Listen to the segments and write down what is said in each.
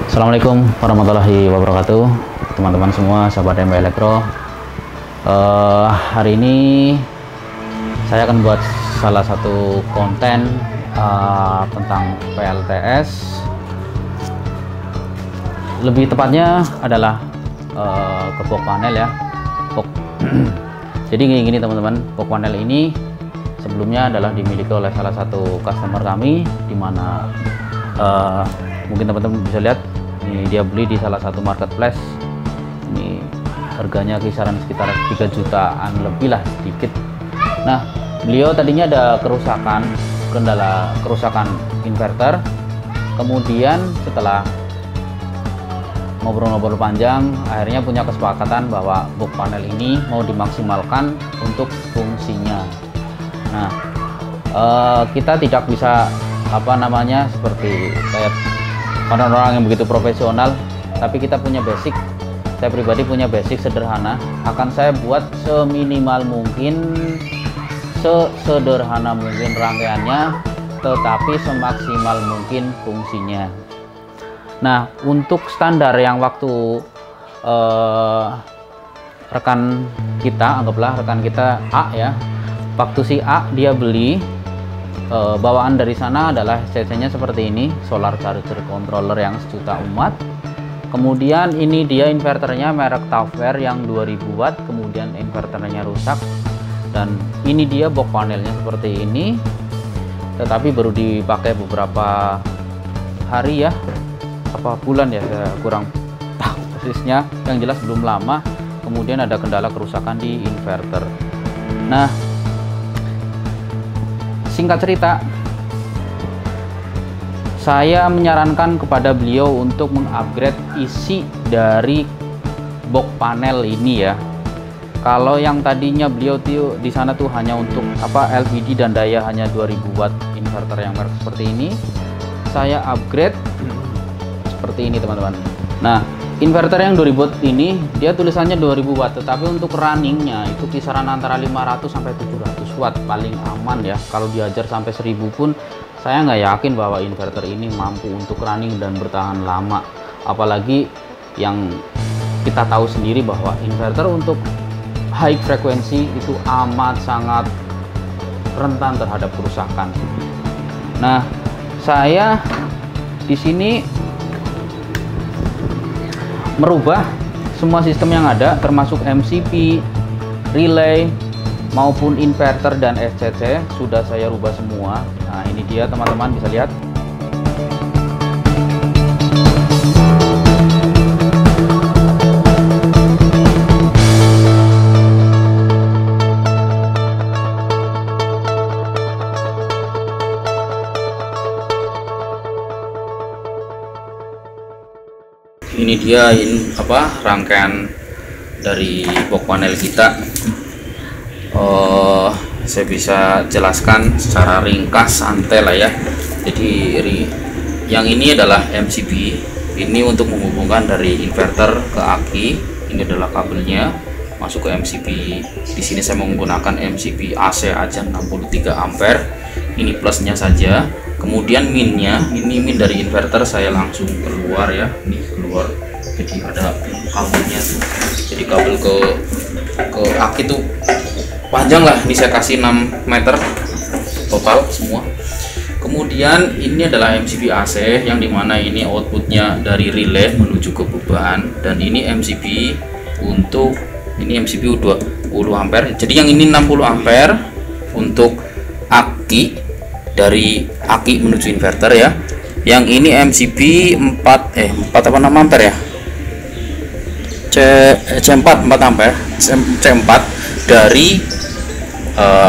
Assalamualaikum warahmatullahi wabarakatuh, teman-teman semua, sahabat MB Elektro. Hari ini saya akan buat salah satu konten tentang PLTS. Lebih tepatnya adalah ke box panel ya. Jadi gini teman-teman, box panel ini sebelumnya adalah dimiliki oleh salah satu customer kami, dimana mungkin teman-teman bisa lihat ini dia beli di salah satu marketplace. Ini harganya kisaran sekitar 3 jutaan lebih lah sedikit. Nah, beliau tadinya ada kendala kerusakan inverter. Kemudian setelah ngobrol-ngobrol panjang, akhirnya punya kesepakatan bahwa box panel ini mau dimaksimalkan untuk fungsinya. Nah, kita tidak bisa seperti kayak orang-orang yang begitu profesional, tapi kita punya basic. Saya pribadi punya basic sederhana, akan saya buat seminimal mungkin, sesederhana mungkin rangkaiannya, tetapi semaksimal mungkin fungsinya. Nah, untuk standar yang waktu rekan kita, anggaplah rekan kita A ya, waktu si A dia beli, bawaan dari sana adalah CC-nya seperti ini, solar charger controller yang sejuta umat. Kemudian ini dia inverternya merek Taffer yang 2000 watt, kemudian inverternya rusak. Dan ini dia box panelnya seperti ini, tetapi baru dipakai beberapa hari ya, apa bulan ya, saya kurang tahu persisnya, yang jelas belum lama. Kemudian ada kendala kerusakan di inverter. Nah, singkat cerita, saya menyarankan kepada beliau untuk mengupgrade isi dari box panel ini ya. Kalau yang tadinya beliau di sana tuh hanya untuk LVD dan daya hanya 2000 watt inverter yang merek seperti ini, saya upgrade seperti ini teman-teman. Nah, inverter yang 2000 watt ini dia tulisannya 2000 watt, tetapi untuk runningnya itu kisaran antara 500 sampai 700 watt paling aman ya. Kalau diajar sampai 1000 pun saya nggak yakin bahwa inverter ini mampu untuk running dan bertahan lama. Apalagi yang kita tahu sendiri bahwa inverter untuk high frekuensi itu amat sangat rentan terhadap kerusakan. Nah, saya di sini merubah semua sistem yang ada, termasuk MCB, relay, maupun inverter dan SCC sudah saya rubah semua. Nah, ini dia teman-teman bisa lihat. Ini dia rangkaian dari box panel kita. Saya bisa jelaskan secara ringkas santai lah ya. Jadi yang ini adalah MCB, ini untuk menghubungkan dari inverter ke aki. Ini adalah kabelnya masuk ke MCB. Di sini saya menggunakan MCB AC aja 63 ampere. Ini plusnya saja. Kemudian minnya, ini min dari inverter saya langsung keluar ya, ini keluar. Jadi ada kabelnya tuh. Jadi kabel ke aki tuh panjang lah, ini saya kasih 6 meter total semua. Kemudian ini adalah MCB AC yang dimana ini outputnya dari relay menuju ke beban, dan ini MCB untuk ini MCB 20 ampere. Jadi yang ini 60 ampere untuk aki, dari aki menuju inverter ya. Yang ini MCB 4 ampere ya, C4 4 ampere, C4 dari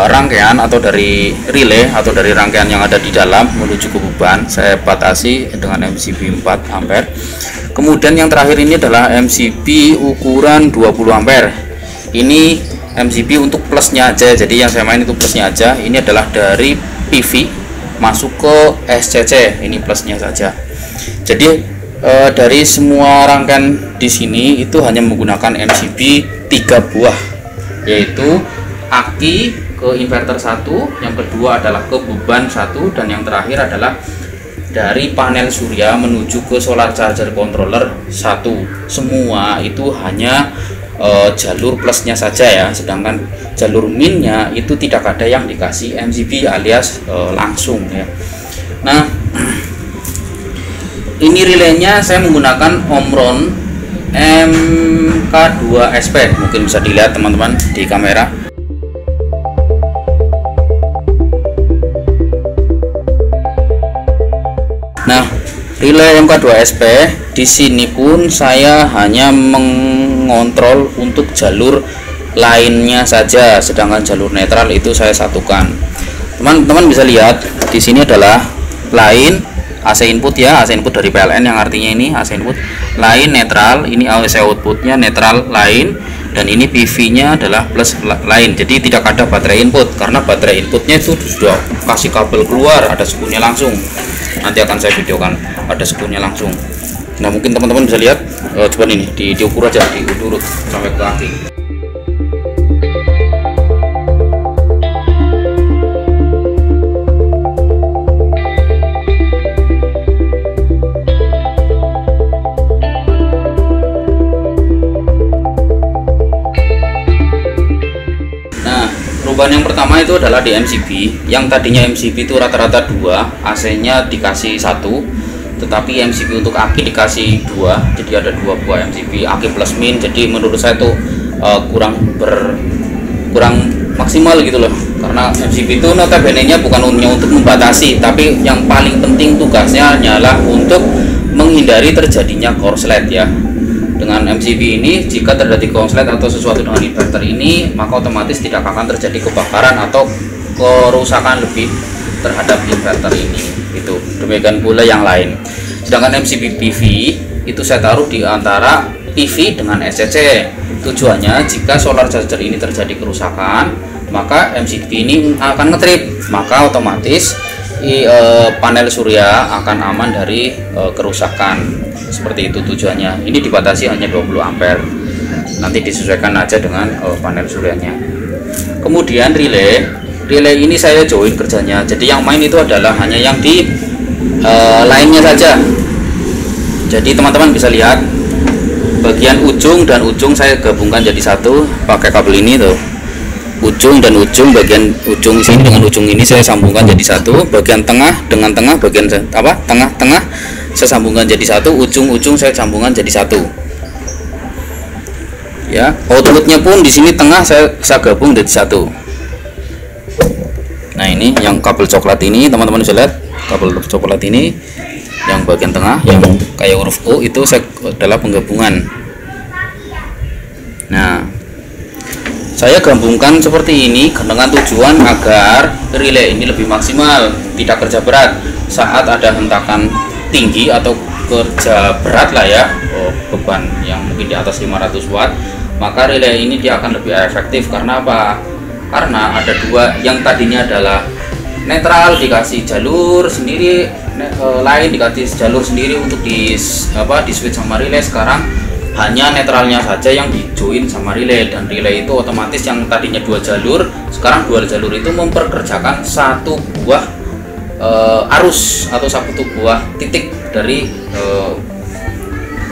rangkaian atau dari relay atau dari rangkaian yang ada di dalam menuju ke beban. Saya batasi dengan MCB 4 ampere. Kemudian yang terakhir ini adalah MCB ukuran 20 ampere. Ini MCB untuk plusnya aja, jadi yang saya main itu plusnya aja. Ini adalah dari PV masuk ke SCC, ini plusnya saja. Jadi dari semua rangkaian di sini itu hanya menggunakan MCB 3 buah, yaitu aki ke inverter 1, yang kedua adalah ke beban 1, dan yang terakhir adalah dari panel surya menuju ke solar charger controller 1. Semua itu hanya jalur plusnya saja ya, sedangkan jalur minnya itu tidak ada yang dikasih MCB alias langsung ya. Nah, ini relaynya saya menggunakan Omron MK2SP, mungkin bisa dilihat teman-teman di kamera. Nah, relay MK2SP di sini pun saya hanya mengontrol untuk jalur lainnya saja, sedangkan jalur netral itu saya satukan. Teman-teman bisa lihat di sini adalah line AC input ya, AC input dari PLN, yang artinya ini AC input, line netral, ini AC outputnya netral line, dan ini PV-nya adalah plus line. Jadi tidak ada baterai input karena baterai inputnya itu sudah kasih kabel keluar, ada sukunya langsung. Nanti akan saya videokan ada sukunya langsung. Nah, mungkin teman-teman bisa lihat, coba ini diukur aja, diurut sampai ke kaki. Perubahan yang pertama itu adalah di MCB, yang tadinya MCB itu rata-rata 2, AC-nya dikasih 1, tetapi MCB untuk aki dikasih 2, jadi ada 2 buah MCB, aki plus min. Jadi menurut saya itu kurang maksimal gitu loh, karena MCB itu notabene-nya bukan hanya untuk membatasi, tapi yang paling penting tugasnya hanyalah untuk menghindari terjadinya korslet ya. Dengan MCB ini, jika terjadi konslet atau sesuatu dengan inverter ini, maka otomatis tidak akan terjadi kebakaran atau kerusakan lebih terhadap inverter ini. Itu demikian pula yang lain. Sedangkan MCB PV itu saya taruh di antara PV dengan SCC. Tujuannya jika solar charger ini terjadi kerusakan, maka MCB ini akan ngetrip, maka otomatis panel surya akan aman dari kerusakan. Seperti itu tujuannya. Ini dibatasi hanya 20 ampere. Nanti disesuaikan aja dengan panel suryanya. Kemudian relay ini saya join kerjanya. Jadi yang main itu adalah hanya yang di lainnya saja. Jadi teman-teman bisa lihat bagian ujung dan ujung saya gabungkan jadi satu pakai kabel ini tuh. Ujung dan ujung, bagian ujung sini dengan ujung ini saya sambungkan jadi satu, bagian tengah dengan tengah, bagian tengah saya sambungkan jadi satu, ujung-ujung saya sambungkan jadi satu ya. Outputnya pun di sini tengah saya gabung jadi satu. Nah, ini yang kabel coklat ini teman-teman bisa lihat, kabel coklat ini yang bagian tengah yang kayak huruf O itu adalah penggabungan. Nah, saya gabungkan seperti ini dengan tujuan agar relay ini lebih maksimal, tidak kerja berat saat ada hentakan tinggi atau kerja berat lah ya, beban yang mungkin di atas 500 watt, maka relay ini dia akan lebih efektif. Karena apa? Karena ada 2, yang tadinya adalah netral dikasih jalur sendiri, lain dikasih jalur sendiri untuk di switch sama relay. Sekarang hanya netralnya saja yang di join sama relay, dan relay itu otomatis yang tadinya 2 jalur sekarang 2 jalur itu memperkerjakan satu buah arus atau satu buah titik dari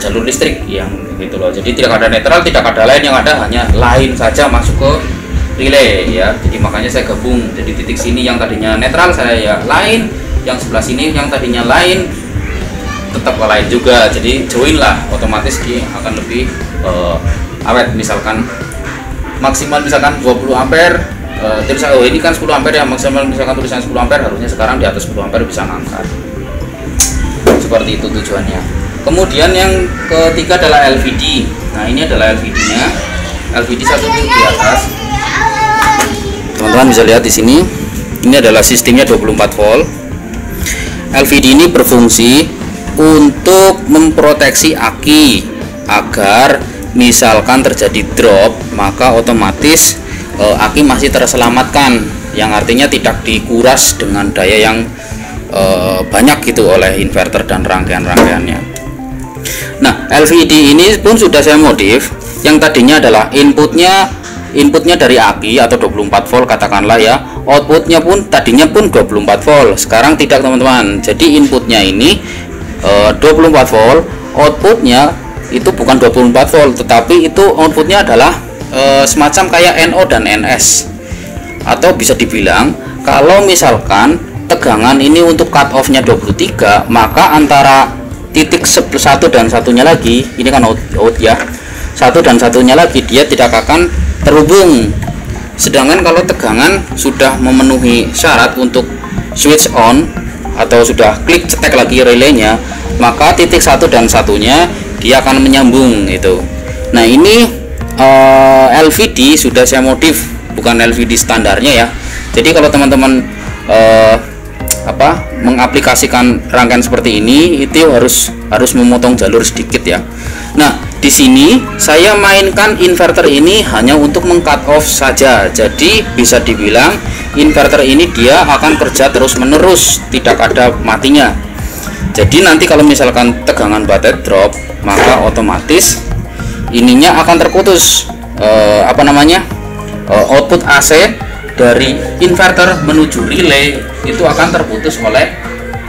jalur listrik yang gitu loh. Jadi tidak ada netral, tidak ada lain, yang ada hanya lain saja masuk ke relay ya. Jadi makanya saya gabung, jadi titik sini yang tadinya netral saya ya lain, yang sebelah sini yang tadinya lain tetap lain juga. Jadi join lah, otomatis dia akan lebih awet. Misalkan maksimal misalkan 20 ampere, ini kan 10 ampere ya, maksimal misalkan tulisan 10 ampere, harusnya sekarang di atas 10 ampere bisa ngangkat. Seperti itu tujuannya. Kemudian yang ketiga adalah LVD. Nah, ini adalah LVD nya, LVD satu di atas. Teman-teman bisa lihat di sini, ini adalah sistemnya 24 volt. LVD ini berfungsi untuk memproteksi aki agar misalkan terjadi drop, maka otomatis aki masih terselamatkan, yang artinya tidak dikuras dengan daya yang banyak gitu oleh inverter dan rangkaian-rangkaiannya. Nah, LVD ini pun sudah saya modif, yang tadinya adalah inputnya inputnya dari aki atau 24 volt katakanlah ya, outputnya pun tadinya pun 24 volt, sekarang tidak teman-teman. Jadi inputnya ini 24 volt, outputnya itu bukan 24 volt, tetapi itu outputnya adalah semacam kayak NO dan NS. Atau bisa dibilang kalau misalkan tegangan ini untuk cut off nya 23, maka antara titik 1 dan satunya lagi, ini kan out ya, 1 dan satunya lagi dia tidak akan terhubung. Sedangkan kalau tegangan sudah memenuhi syarat untuk switch on atau sudah klik cetek lagi relaynya, maka titik 1 dan satunya dia akan menyambung itu. Nah ini LVD sudah saya modif, bukan LVD standarnya ya. Jadi kalau teman-teman mengaplikasikan rangkaian seperti ini, itu harus memotong jalur sedikit ya. Nah di sini saya mainkan inverter ini hanya untuk meng-cut off saja. Jadi bisa dibilang inverter ini dia akan kerja terus menerus, tidak ada matinya. Jadi nanti kalau misalkan tegangan baterai drop, maka otomatis ininya akan terputus output AC dari inverter menuju relay itu akan terputus oleh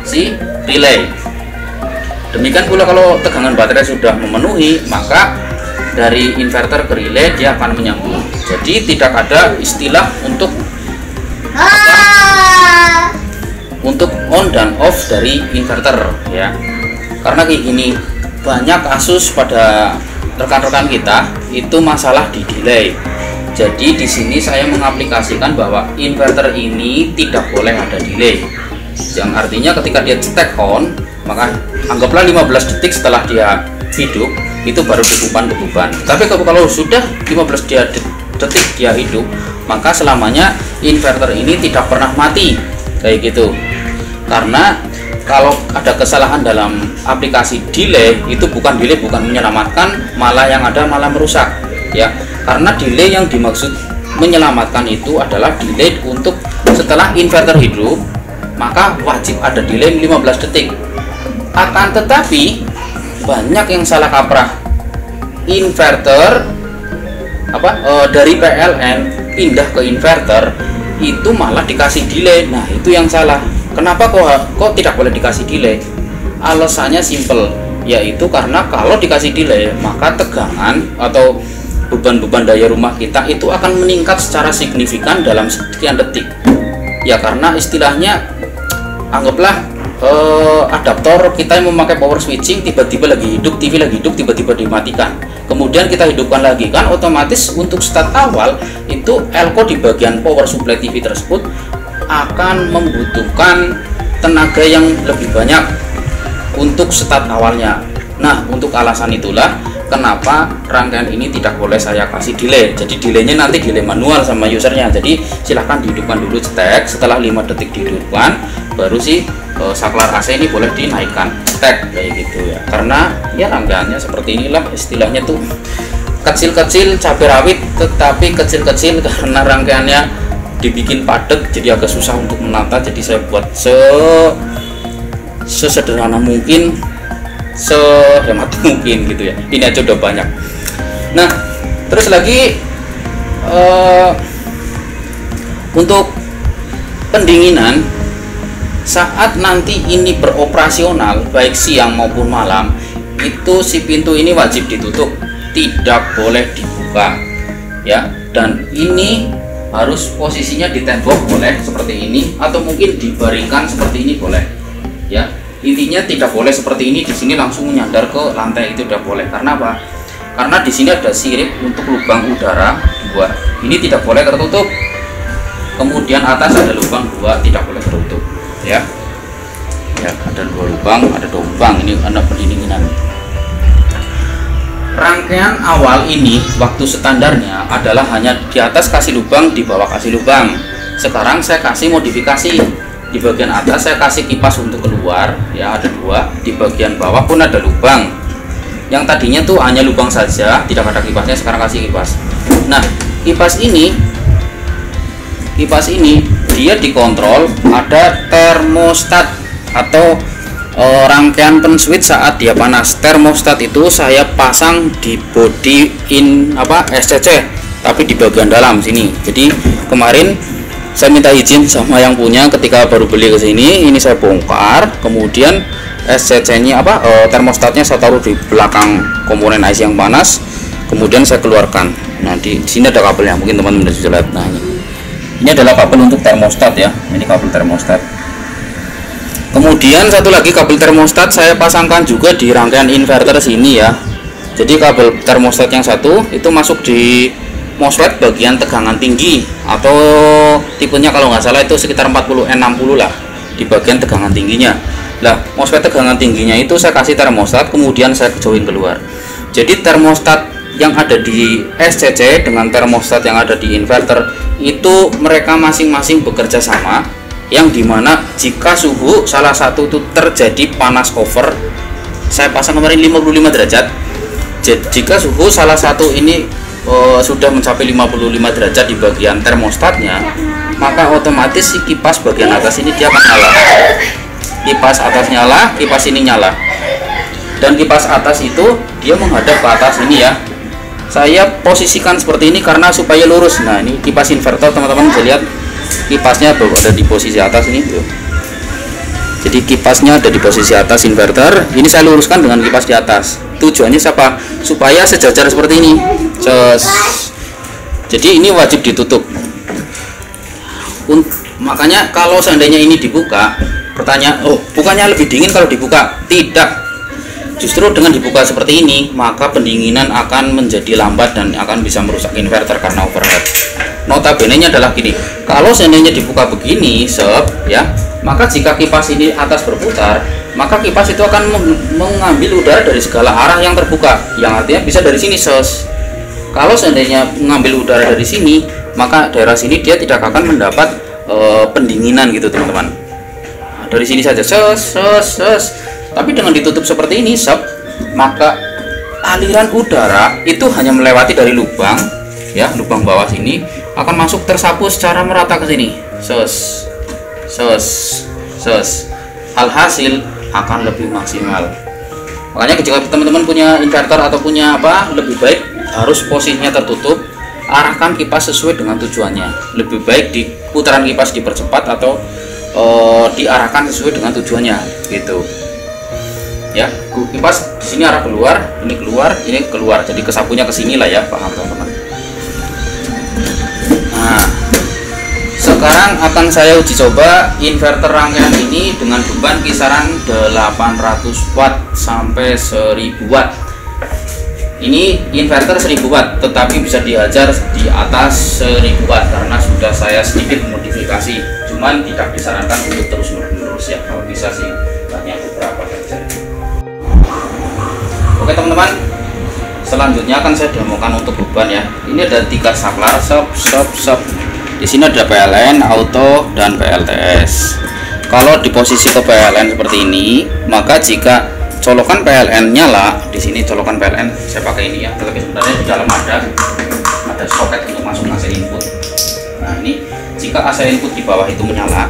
si relay. Demikian pula kalau tegangan baterai sudah memenuhi, maka dari inverter ke relay dia akan menyambung. Jadi tidak ada istilah untuk on dan off dari inverter ya. Karena kayak gini, banyak kasus pada rekan-rekan kita itu masalah di delay. Jadi di sini saya mengaplikasikan bahwa inverter ini tidak boleh ada delay. Yang artinya ketika dia cetek on, maka anggaplah 15 detik setelah dia hidup itu baru beban. Tapi kalau sudah 15 detik dia hidup, maka selamanya inverter ini tidak pernah mati kayak gitu. Karena kalau ada kesalahan dalam aplikasi delay, itu bukan menyelamatkan, malah yang ada malah merusak ya. Karena delay yang dimaksud menyelamatkan itu adalah delay untuk setelah inverter hidup, maka wajib ada delay 15 detik. Akan tetapi banyak yang salah kaprah, inverter dari PLN pindah ke inverter itu malah dikasih delay. Nah itu yang salah. Kenapa kok tidak boleh dikasih delay? Alasannya simple, yaitu karena kalau dikasih delay, maka tegangan atau beban daya rumah kita itu akan meningkat secara signifikan dalam sekian detik ya. Karena istilahnya anggaplah adaptor kita yang memakai power switching, tiba-tiba lagi hidup, TV lagi hidup, tiba-tiba dimatikan, kemudian kita hidupkan lagi, kan otomatis untuk start awal itu elko di bagian power supply TV tersebut akan membutuhkan tenaga yang lebih banyak untuk start awalnya. Nah untuk alasan itulah kenapa rangkaian ini tidak boleh saya kasih delay. Jadi delaynya nanti delay manual sama usernya. Jadi silahkan dihidupkan dulu cetek, setelah 5 detik dihidupkan, baru si saklar AC ini boleh dinaikkan cetek kayak gitu ya. Karena ya rangkaiannya seperti inilah, istilahnya tuh kecil-kecil cabai rawit, tetapi kecil-kecil karena rangkaiannya dibikin padat jadi agak susah untuk menata. Jadi saya buat sesederhana mungkin, sehemat mungkin gitu ya. Ini aja udah banyak. Nah terus lagi untuk pendinginan, saat nanti ini beroperasional baik siang maupun malam, itu si pintu ini wajib ditutup, tidak boleh dibuka ya. Dan ini harus posisinya di tembok boleh seperti ini, atau mungkin dibaringkan seperti ini boleh ya. Intinya tidak boleh seperti ini di sini langsung menyandar ke lantai, itu tidak boleh. Karena apa? Karena di sini ada sirip untuk lubang udara 2, ini tidak boleh tertutup. Kemudian atas ada lubang 2, tidak boleh tertutup ya. Ya ada 2 lubang, ada 2 lubang, ini ada pendinginan. Rangkaian awal ini waktu standarnya adalah hanya di atas kasih lubang, di bawah kasih lubang. Sekarang saya kasih modifikasi. Di bagian atas saya kasih kipas untuk keluar ya, ada 2. Di bagian bawah pun ada lubang. Yang tadinya tuh hanya lubang saja, tidak ada kipasnya, sekarang kasih kipas. Nah kipas ini dia dikontrol, ada termostat atau rangkaian pen switch saat dia panas. Termostat itu saya pasang di body SCC, tapi di bagian dalam sini. Jadi kemarin saya minta izin sama yang punya ketika baru beli ke sini, ini saya bongkar, kemudian SCC-nya termostatnya saya taruh di belakang komponen IC yang panas, kemudian saya keluarkan. Nah, di sini ada kabelnya, mungkin teman-teman bisa lihat. Nah, ini adalah kabel untuk termostat ya. Ini kabel termostat. Kemudian satu lagi kabel termostat saya pasangkan juga di rangkaian inverter sini ya. Jadi kabel termostat yang satu itu masuk di MOSFET bagian tegangan tinggi, atau tipenya kalau nggak salah itu sekitar 40N60 lah di bagian tegangan tingginya. Nah, MOSFET tegangan tingginya itu saya kasih termostat, kemudian saya join keluar. Jadi termostat yang ada di SCC dengan termostat yang ada di inverter itu mereka masing-masing bekerja sama, yang dimana jika suhu salah satu itu terjadi panas over, saya pasang kemarin 55 derajat. Jika suhu salah satu ini sudah mencapai 55 derajat di bagian termostatnya, maka otomatis si kipas bagian atas ini dia akan nyala. Kipas atas nyala, kipas ini nyala, dan kipas atas itu dia menghadap ke atas ini ya. Saya posisikan seperti ini karena supaya lurus. Nah, ini kipas inverter, teman-teman bisa lihat kipasnya ada di posisi atas ini tuh. Jadi kipasnya ada di posisi atas inverter, ini saya luruskan dengan kipas di atas. Tujuannya siapa? Supaya sejajar seperti ini. Jadi ini wajib ditutup. Makanya kalau seandainya ini dibuka, pertanyaan, oh bukannya lebih dingin kalau dibuka? Tidak. Justru dengan dibuka seperti ini, maka pendinginan akan menjadi lambat dan akan bisa merusak inverter karena overheat. Notabene-nya adalah gini, kalau seandainya dibuka begini, ya, maka jika kipas ini atas berputar, maka kipas itu akan mengambil udara dari segala arah yang terbuka, yang artinya bisa dari sini, Kalau seandainya mengambil udara dari sini, maka daerah sini dia tidak akan mendapat pendinginan gitu, teman-teman. Nah, dari sini saja, Tapi dengan ditutup seperti ini, maka aliran udara itu hanya melewati dari lubang, ya, lubang bawah sini akan masuk tersapu secara merata ke sini. Alhasil akan lebih maksimal. Makanya jika teman-teman punya inverter atau punya lebih baik harus posisinya tertutup, arahkan kipas sesuai dengan tujuannya. Lebih baik di putaran kipas dipercepat atau diarahkan sesuai dengan tujuannya, gitu. Ya, kipas di sini arah keluar, ini keluar. Jadi kesapunya ke sini lah ya, paham teman-teman. Nah, sekarang akan saya uji coba inverter rangkaian ini dengan beban kisaran 800 watt sampai 1000 watt. Ini inverter 1000 watt, tetapi bisa diajar di atas 1000 watt karena sudah saya sedikit modifikasi. Cuman tidak disarankan untuk terus menerus ya, kalau bisa sih hanya beberapa saja. Oke teman-teman, selanjutnya akan saya demokan untuk beban ya. Ini ada 3 saklar, Di sini ada PLN, auto, dan PLTS. Kalau di posisi ke PLN seperti ini, maka jika colokan PLN nyala, di sini colokan PLN saya pakai ini ya. Tetapi sebenarnya di dalam ada soket untuk masuk AC input. Nah ini jika AC input di bawah itu menyala.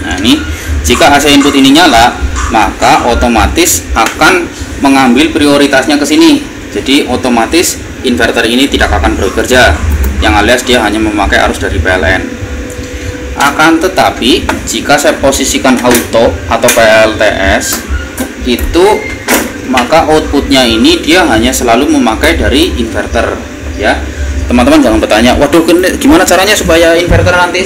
Nah ini jika AC input ini nyala, maka otomatis akan mengambil prioritasnya ke sini. Jadi otomatis inverter ini tidak akan bekerja, yang alias dia hanya memakai arus dari PLN. Akan tetapi jika saya posisikan auto atau PLTS itu, maka outputnya ini dia hanya selalu memakai dari inverter ya. Teman-teman jangan bertanya, waduh gimana caranya supaya inverter nanti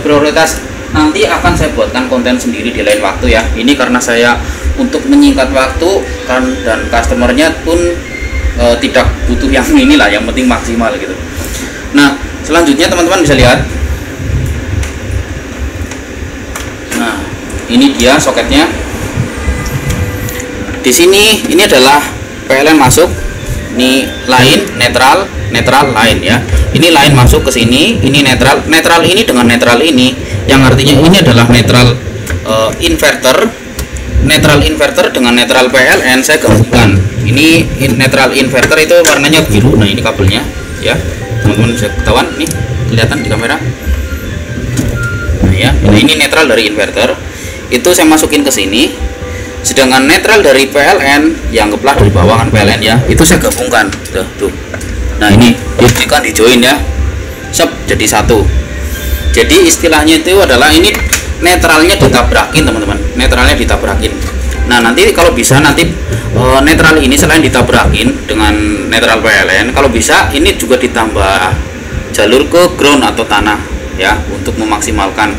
prioritas. Nanti akan saya buatkan konten sendiri di lain waktu ya. Ini karena saya untuk menyingkat waktu dan customernya pun tidak butuh yang inilah, yang penting maksimal gitu. Nah selanjutnya teman-teman bisa lihat. Nah ini dia soketnya. Di sini ini adalah PLN masuk, ini line netral line ya. Ini line masuk ke sini, ini netral ini dengan netral ini, yang artinya ini adalah netral inverter dengan netral PLN saya gabungkan. Ini netral inverter itu warnanya biru. Nah ini kabelnya ya, teman-teman bisa ketahuan nih, kelihatan di kamera. Nah ya, ini netral dari inverter itu saya masukin ke sini. Sedangkan netral dari PLN, yang anggaplah dari bawah kan PLN ya, itu saya gabungkan. Tuh. Nah ini kan di join ya, jadi satu. Jadi istilahnya itu adalah ini netralnya ditabrakin teman-teman, netralnya ditabrakin. Nah nanti kalau bisa nanti netral ini selain ditabrakin dengan netral PLN, kalau bisa ini juga ditambah jalur ke ground atau tanah ya, untuk memaksimalkan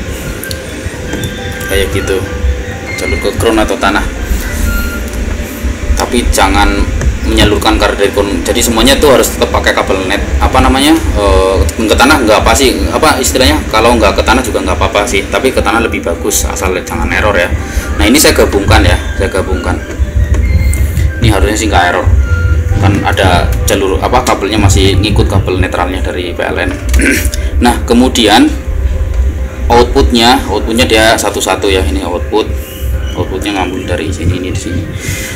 kayak gitu, jalur ke ground atau tanah. Tapi jangan menyalurkan dari jadi semuanya tuh harus tetap pakai kabel net ke tanah nggak apa sih, apa istilahnya, kalau nggak ke tanah juga nggak apa-apa sih, tapi ke tanah lebih bagus asal jangan error ya. Nah ini saya gabungkan ya, ini harusnya sih nggak error kan, ada jalur kabelnya masih ngikut kabel netralnya dari PLN. Nah kemudian outputnya dia satu-satu ya, ini outputnya ngambil dari sini, ini di sini.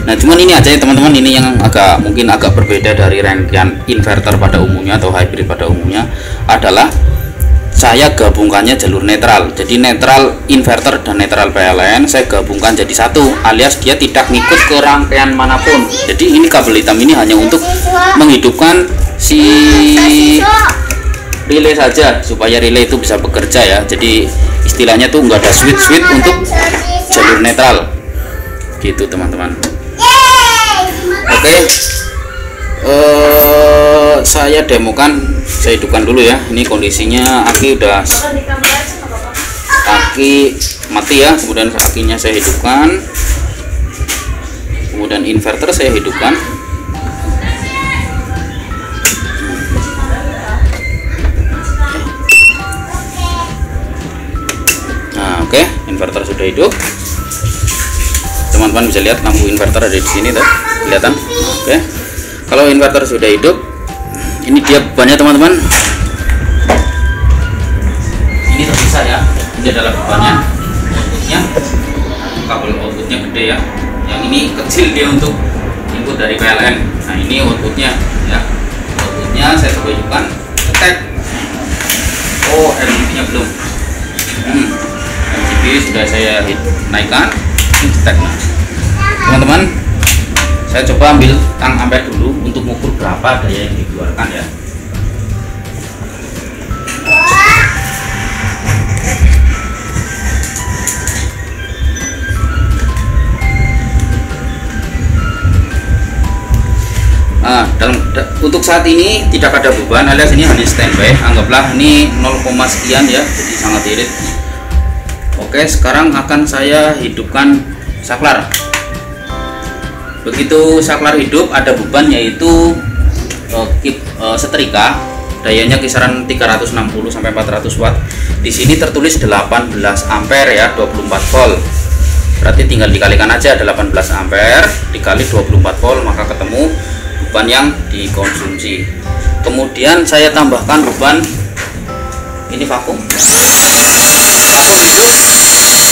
Nah cuman ini aja ya teman-teman, ini yang mungkin agak berbeda dari rangkaian inverter pada umumnya atau hybrid pada umumnya adalah saya gabungkannya jalur netral. Jadi netral inverter dan netral PLN saya gabungkan jadi satu, alias dia tidak ngikut ke rangkaian manapun. Jadi ini kabel hitam ini hanya untuk menghidupkan si relay saja, supaya relay itu bisa bekerja ya. Jadi istilahnya tuh nggak ada switch untuk jalur netral gitu teman-teman. Oke, saya demokan, saya hidupkan dulu ya. Ini kondisinya aki mati ya, kemudian akinya saya hidupkan, kemudian inverter saya hidupkan. Nah oke, inverter sudah hidup. Teman-teman bisa lihat lampu inverter ada di sini tuh, kelihatan. Oke, kalau inverter sudah hidup, ini dia bebannya teman-teman. Ini terpisah ya, ini adalah bebannya, outputnya, kabel outputnya gede ya. Yang ini kecil dia untuk input dari PLN. Nah ini outputnya ya, outputnya saya coba hidupkan, cetek. Oh MCB-nya belum. MCB sudah saya naikkan. Nah, teman-teman, saya coba ambil tang ampere dulu untuk mengukur berapa daya yang dikeluarkan ya. Nah, untuk saat ini tidak ada beban, alias ini hanya standby. Anggaplah ini 0, sekian ya, jadi sangat irit. Oke, sekarang akan saya hidupkan saklar. Begitu saklar hidup, ada beban yaitu setrika, dayanya kisaran 360 sampai 400 watt. Di sini tertulis 18 ampere ya, 24 volt. Berarti tinggal dikalikan aja 18 ampere dikali 24 volt, maka ketemu beban yang dikonsumsi. Kemudian saya tambahkan beban ini vakum. Vakum itu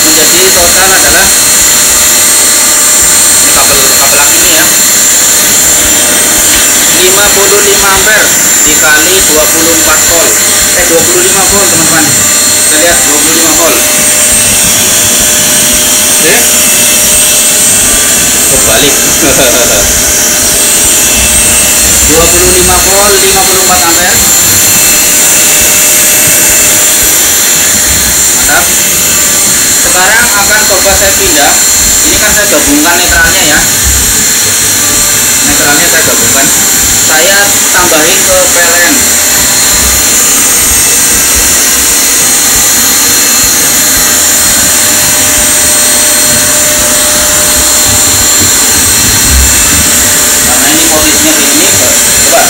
menjadi total adalah kabel akinya ya, 55 ampere dikali 24 volt 25 volt teman-teman, kita lihat 25 volt. Oke, kebalik 25 volt 54 ampere. Mantap. Sekarang akan coba saya pindah. Ini kan saya gabungkan netralnya ya, netralnya saya gabungkan, saya tambahin ke PLN. Karena ini posisinya di sini, coba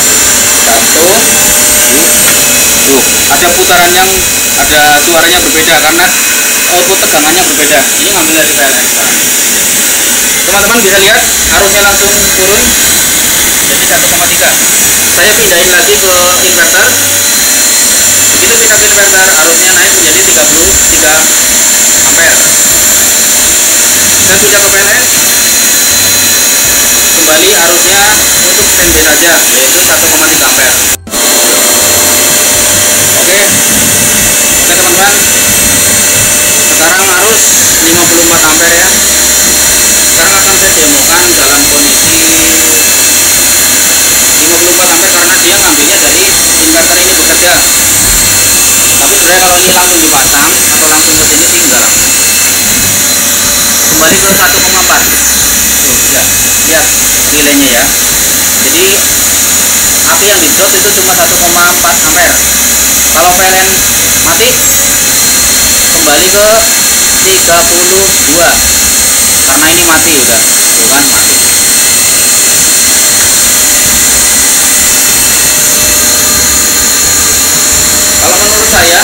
kita hitung. Tuh, ada putaran yang ada suaranya berbeda karena output tegangannya berbeda. Ini ngambil dari PLN sekarang. Teman-teman bisa lihat arusnya langsung turun jadi 1,3. Saya pindahin lagi ke inverter. Begitu pindah ke inverter, arusnya naik menjadi 33 ampere. Dan pindah ke PLN, kembali arusnya untuk standby saja, yaitu 1,3 ampere. Oke teman-teman, sekarang arus 54 ampere ya. Sekarang akan dot itu cuma 1,4 ampere. Kalau PLN mati kembali ke 32 karena ini mati udah tuh kan, mati. Kalau menurut saya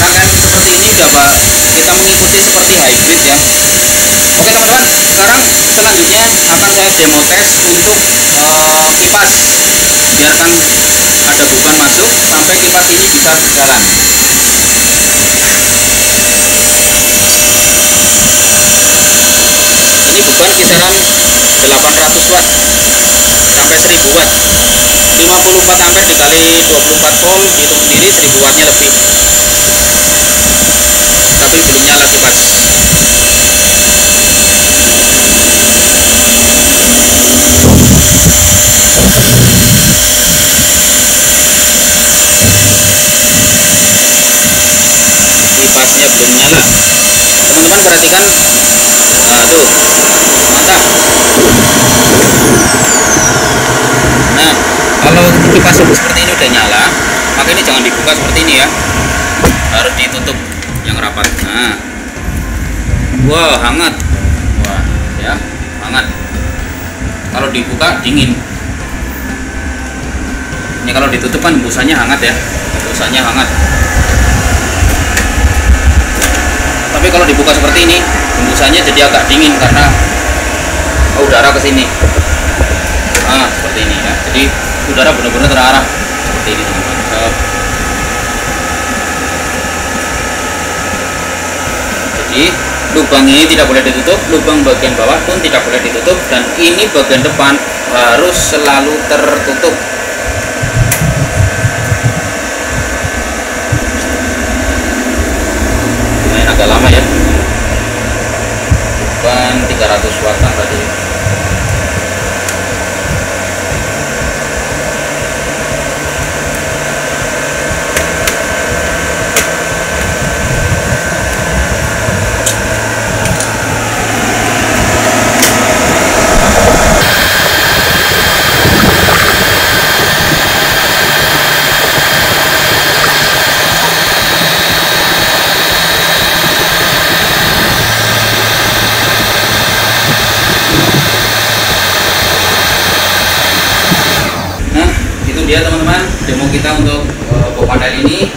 rangkaian seperti ini dapat kita mengikuti seperti hybrid ya. Oke teman-teman, sekarang selanjutnya akan saya demo tes untuk kipas. Biarkan ada beban masuk sampai kipas ini bisa berjalan. Ini beban kisaran 800 watt sampai 1000 watt. 54 ampere dikali 24 volt, dihitung sendiri 1000 wattnya lebih. Tapi belum nyala kipas. Kipasnya belum nyala. Teman-teman perhatikan. Tuh, mantap. Nah, kalau kipas seperti ini udah nyala, maka ini jangan dibuka seperti ini ya. Harus ditutup yang rapat. Nah, wow, hangat. Wah, ya, hangat. Kalau dibuka dingin. Ini kalau ditutup kan hembusannya hangat ya, hembusannya hangat. Tapi kalau dibuka seperti ini, hembusannya jadi agak dingin karena udara ke sini. Nah, seperti ini ya. Jadi udara benar-benar terarah seperti ini teman-teman. Jadi lubang ini tidak boleh ditutup, lubang bagian bawah pun tidak boleh ditutup, dan ini bagian depan harus selalu tertutup. Lumayan agak lama ya, bukan 300 wattan tadi. Dia teman-teman demo kita untuk pop panel ini.